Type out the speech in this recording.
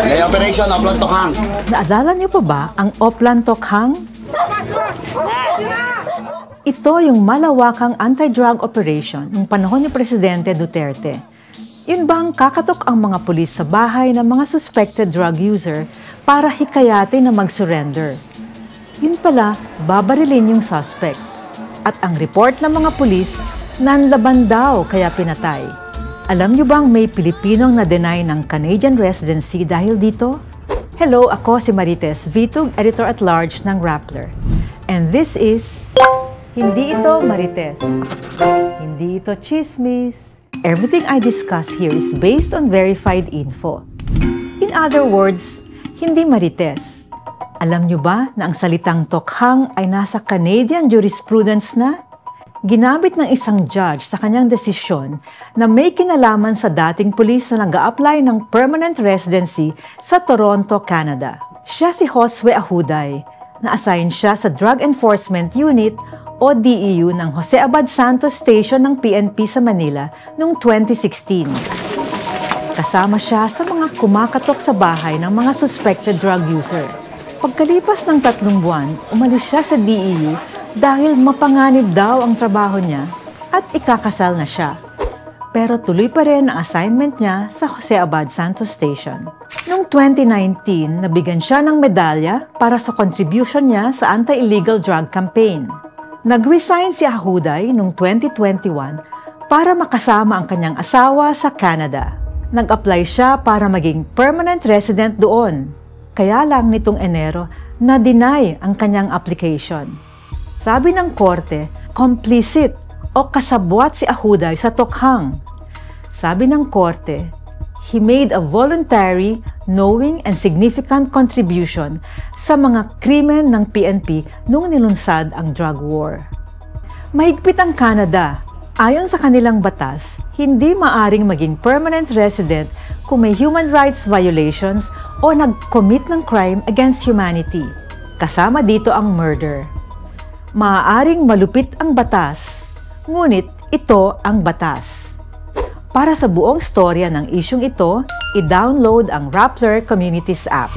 May operation Oplan Tokhang. Naalala niyo pa ba ang Oplan Tokhang? Ito yung malawakang anti-drug operation ng panahon ni Presidente Duterte. Yun bang kakatok ang mga pulis sa bahay ng mga suspected drug user para hikayatin na mag-surrender. Yun pala, babarilin yung suspect. At ang report ng mga pulis, nanlaban daw kaya pinatay. Alam niyo bang may Pilipinong na-deny ng Canadian residency dahil dito? Hello, ako si Marites Vitug, Editor-at-Large ng Rappler. And this is... Hindi ito Marites. Hindi ito chismis. Everything I discuss here is based on verified info. In other words, hindi Marites. Alam niyo ba na ang salitang tokhang ay nasa Canadian jurisprudence na? Ginamit ng isang judge sa kanyang desisyon na may kinalaman sa dating pulis na nag-a-apply ng permanent residency sa Toronto, Canada. Siya si Josue Ahuday, na-assign siya sa Drug Enforcement Unit o DEU ng Jose Abad Santos Station ng PNP sa Manila noong 2016. Kasama siya sa mga kumakatok sa bahay ng mga suspected drug user. Pagkalipas ng 3 buwan, umalis siya sa DEU dahil mapanganib daw ang trabaho niya at ikakasal na siya. Pero tuloy pa rin ang assignment niya sa Jose Abad Santos Station. Noong 2019, nabigyan siya ng medalya para sa contribution niya sa anti-illegal drug campaign. Nag-resign si Ahuday noong 2021 para makasama ang kanyang asawa sa Canada. Nag-apply siya para maging permanent resident doon. Kaya lang nitong Enero, na-deny ang kanyang application. Sabi ng korte, complicit o kasabwat si Ahuday sa tokhang. Sabi ng korte, he made a voluntary, knowing and significant contribution sa mga krimen ng PNP nung nilunsad ang drug war. Mahigpit ang Canada. Ayon sa kanilang batas, hindi maaring maging permanent resident kung may human rights violations o nag-commit ng crime against humanity. Kasama dito ang murder. Maaaring malupit ang batas, ngunit ito ang batas. Para sa buong storya ng isyung ito, i-download ang Rappler Communities app.